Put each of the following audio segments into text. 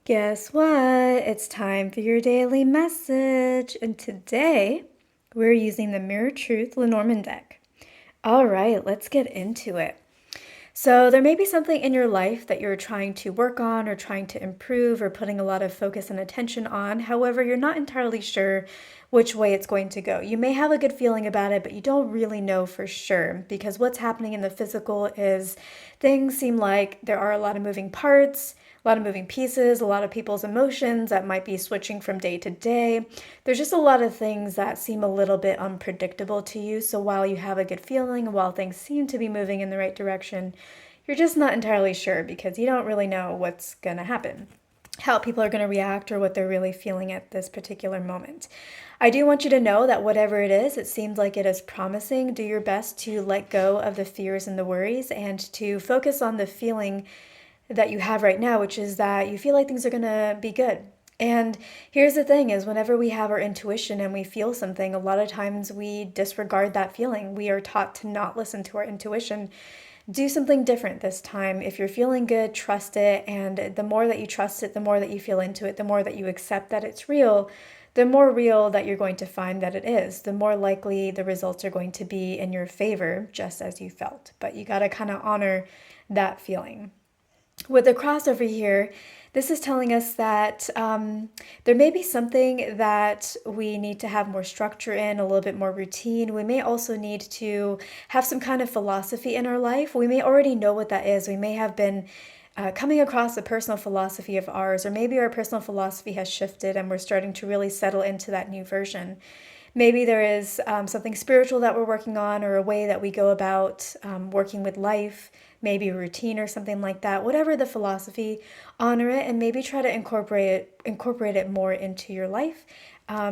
Guess what? It's time for your daily message. And today we're using the Mirror Truth Lenormand deck. All right, let's get into it. So, there may be something in your life that you're trying to work on or trying to improve or putting a lot of focus and attention on. However, you're not entirely sure which way it's going to go. You may have a good feeling about it, but you don't really know for sure because what's happening in the physical is things seem like there are a lot of moving parts, a lot of moving pieces, a lot of people's emotions that might be switching from day to day. There's just a lot of things that seem a little bit unpredictable to you. So while you have a good feeling, while things seem to be moving in the right direction, you're just not entirely sure because you don't really know what's going to happen, how people are going to react, or what they're really feeling at this particular moment. I do want you to know that whatever it is, it seems like it is promising. Do your best to let go of the fears and the worries and to focus on the feeling that you have right now, which is that you feel like things are going to be good. And here's the thing is whenever we have our intuition and we feel something, a lot of times we disregard that feeling. We are taught to not listen to our intuition. Do something different this time. If you're feeling good, trust it. And the more that you trust it, the more that you feel into it, the more that you accept that it's real, the more real that you're going to find that it is, the more likely the results are going to be in your favor, just as you felt. But you got to kind of honor that feeling. With the crossover here, this is telling us that there may be something that we need to have more structure in, a little bit more routine. We may also need to have some kind of philosophy in our life. We may already know what that is. We may have been coming across a personal philosophy of ours, or maybe our personal philosophy has shifted and we're starting to really settle into that new version. Maybe there is something spiritual that we're working on, or a way that we go about working with life, maybe a routine or something like that. Whatever the philosophy, honor it and maybe try to incorporate it more into your life,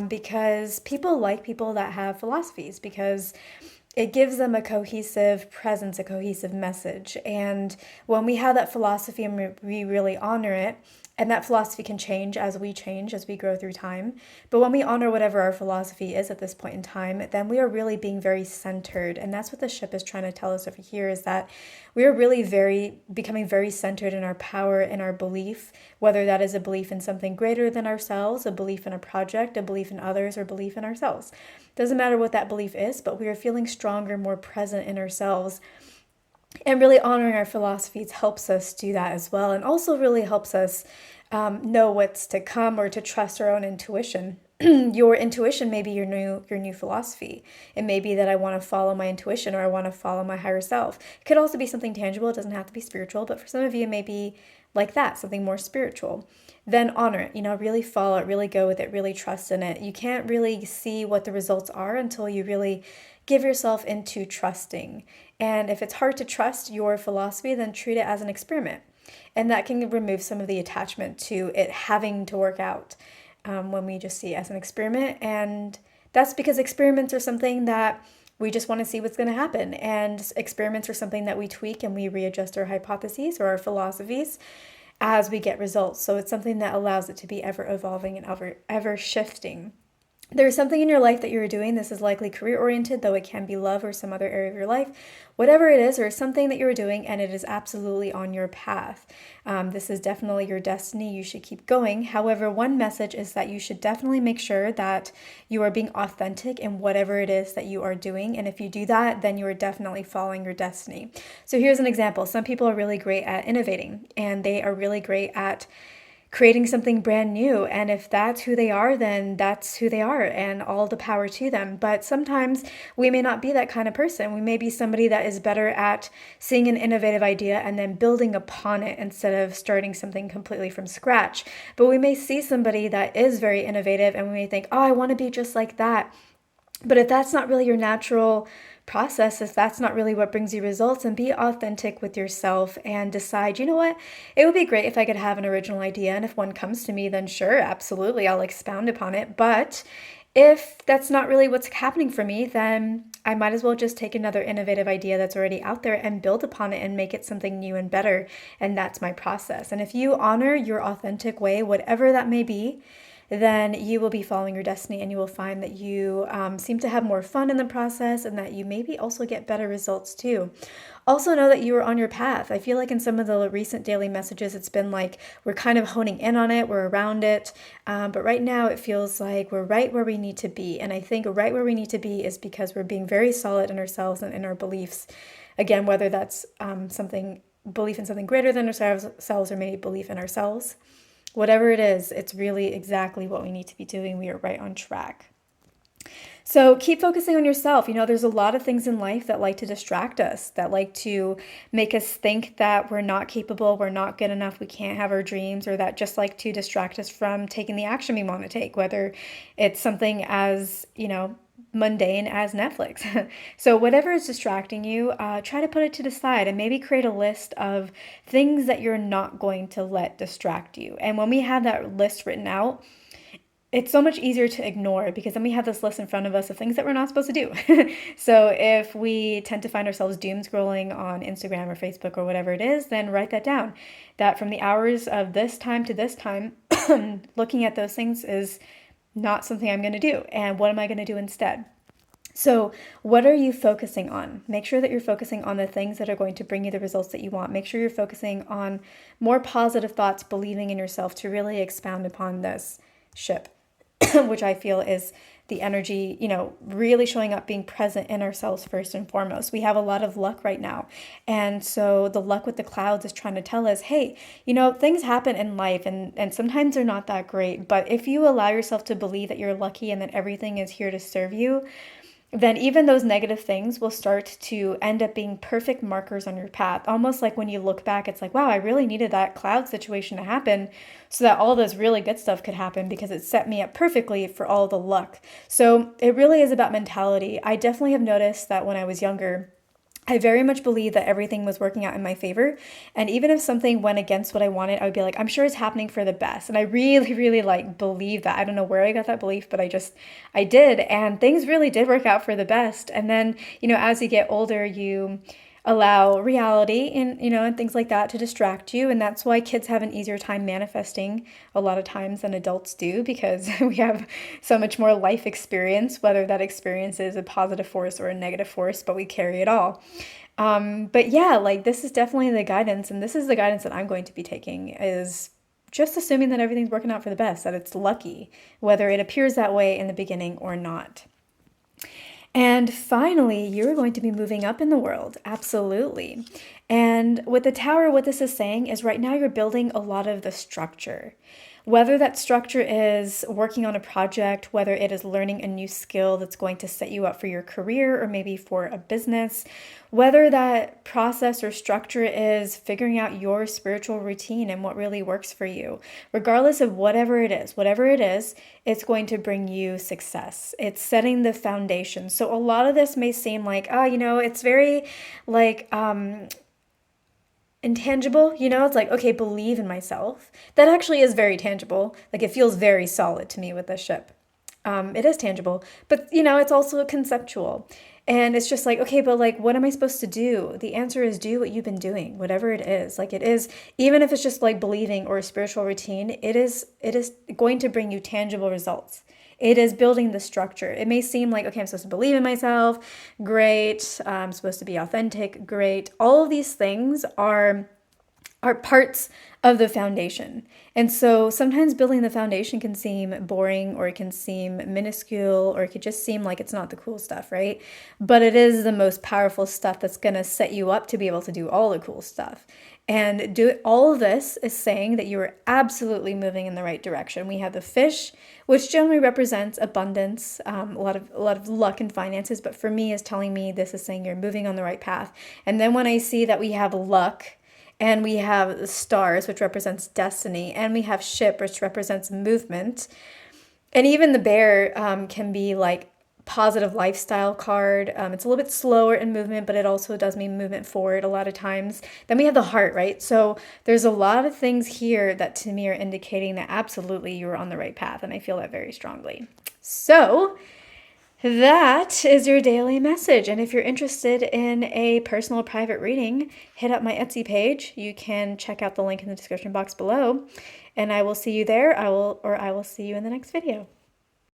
because people like people that have philosophies because it gives them a cohesive presence, a cohesive message. And when we have that philosophy and we really honor it, and that philosophy can change, as we grow through time. But when we honor whatever our philosophy is at this point in time, then we are really being very centered. And that's what the ship is trying to tell us over here, is that we are really becoming very centered in our power and our belief, whether that is a belief in something greater than ourselves, a belief in a project, a belief in others, or belief in ourselves. Doesn't matter what that belief is, but we are feeling stronger, more present in ourselves. And really honoring our philosophies helps us do that as well, and also really helps us know what's to come, or to trust our own intuition. Your intuition may be your new philosophy. It may be that I want to follow my intuition, or I want to follow my higher self. It could also be something tangible. It doesn't have to be spiritual, but for some of you, it may be like that, something more spiritual. Then honor it, really follow it, really go with it, really trust in it. You can't really see what the results are until you really give yourself into trusting. And if it's hard to trust your philosophy, then treat it as an experiment. And that can remove some of the attachment to it having to work out, when we just see it as an experiment. And that's because experiments are something that we just want to see what's going to happen. And experiments are something that we tweak and we readjust our hypotheses or our philosophies as we get results. So it's something that allows it to be ever evolving and ever shifting. There's something in your life that you're doing. This is likely career oriented, though it can be love or some other area of your life. Whatever it is, or something that you're doing, and it is absolutely on your path. This is definitely your destiny. You should keep going. However, one message is that you should definitely make sure that you are being authentic in whatever it is that you are doing. And if you do that, then you are definitely following your destiny. So here's an example. Some people are really great at innovating, and they are really great at creating something brand new. And if that's who they are, then that's who they are, and all the power to them. But sometimes we may not be that kind of person. We may be somebody that is better at seeing an innovative idea and then building upon it instead of starting something completely from scratch. But we may see somebody that is very innovative and we may think, oh, I want to be just like that. But if that's not really your natural process, if that's not really what brings you results, and be authentic with yourself and decide, you know what, it would be great if I could have an original idea. And if one comes to me, then sure, absolutely, I'll expound upon it. But if that's not really what's happening for me, then I might as well just take another innovative idea that's already out there and build upon it and make it something new and better. And that's my process. And if you honor your authentic way, whatever that may be, then you will be following your destiny, and you will find that you seem to have more fun in the process, and that you maybe also get better results too. Also know that you are on your path. I feel like in some of the recent daily messages, it's been like we're kind of honing in on it, we're around it. But right now it feels like we're right where we need to be. And I think right where we need to be is because we're being very solid in ourselves and in our beliefs. Again, whether that's belief in something greater than ourselves or maybe belief in ourselves. Whatever it is, it's really exactly what we need to be doing. We are right on track. So keep focusing on yourself. There's a lot of things in life that like to distract us, that like to make us think that we're not capable, we're not good enough, we can't have our dreams, or that just like to distract us from taking the action we want to take, whether it's something as, mundane as Netflix. So whatever is distracting you, try to put it to the side and maybe create a list of things that you're not going to let distract you. And when we have that list written out, it's so much easier to ignore because then we have this list in front of us of things that we're not supposed to do. So if we tend to find ourselves doom scrolling on Instagram or Facebook or whatever it is, then write that down. That from the hours of this time to this time, looking at those things is not something I'm going to do. And what am I going to do instead? So what are you focusing on? Make sure that you're focusing on the things that are going to bring you the results that you want. Make sure you're focusing on more positive thoughts, believing in yourself to really expound upon this ship. Which I feel is the energy, really showing up, being present in ourselves first and foremost. We have a lot of luck right now. And so the luck with the clouds is trying to tell us, hey, things happen in life and sometimes they're not that great. But if you allow yourself to believe that you're lucky and that everything is here to serve you, then even those negative things will start to end up being perfect markers on your path. Almost like when you look back, it's like, wow, I really needed that cloud situation to happen so that all this really good stuff could happen because it set me up perfectly for all the luck. So it really is about mentality. I definitely have noticed that when I was younger, I very much believe that everything was working out in my favor. And even if something went against what I wanted, I would be like, I'm sure it's happening for the best. And I really, really believe that. I don't know where I got that belief, but I did. And things really did work out for the best. And then, as you get older, you allow reality and things like that to distract you. And that's why kids have an easier time manifesting a lot of times than adults do, because we have so much more life experience, whether that experience is a positive force or a negative force, but we carry it all. But yeah, this is definitely the guidance. And this is the guidance that I'm going to be taking, is just assuming that everything's working out for the best, that it's lucky, whether it appears that way in the beginning or not. And finally, you're going to be moving up in the world. Absolutely. And with the Tower, what this is saying is right now you're building a lot of the structure. Whether that structure is working on a project, whether it is learning a new skill that's going to set you up for your career or maybe for a business, whether that process or structure is figuring out your spiritual routine and what really works for you, regardless of whatever it is, it's going to bring you success. It's setting the foundation. So a lot of this may seem like, it's very intangible, it's like, okay, believe in myself. That actually is very tangible. It feels very solid to me with this ship. It is tangible, but it's also conceptual. And it's just like, okay, but what am I supposed to do? The answer is do what you've been doing, whatever it is. It is, even if it's just believing or a spiritual routine, it is going to bring you tangible results. It is building the structure. It may seem like, okay, I'm supposed to believe in myself. Great. I'm supposed to be authentic. Great. All of these things are parts of the foundation. And so sometimes building the foundation can seem boring, or it can seem minuscule, or it could just seem like it's not the cool stuff, right? But it is the most powerful stuff that's going to set you up to be able to do all the cool stuff. And all of this is saying that you are absolutely moving in the right direction. We have the fish, which generally represents abundance, a lot of luck and finances. But for me, is telling me this is saying you're moving on the right path. And then when I see that we have luck, and we have the stars, which represents destiny, and we have ship, which represents movement, and even the bear can be positive lifestyle card. It's a little bit slower in movement, but it also does mean movement forward a lot of times. Then we have the heart, right? So there's a lot of things here that to me are indicating that absolutely you are on the right path, and I feel that very strongly. So that is your daily message. And if you're interested in a personal private reading, hit up my Etsy page. You can check out the link in the description box below, and I will see you there. I will see you in the next video.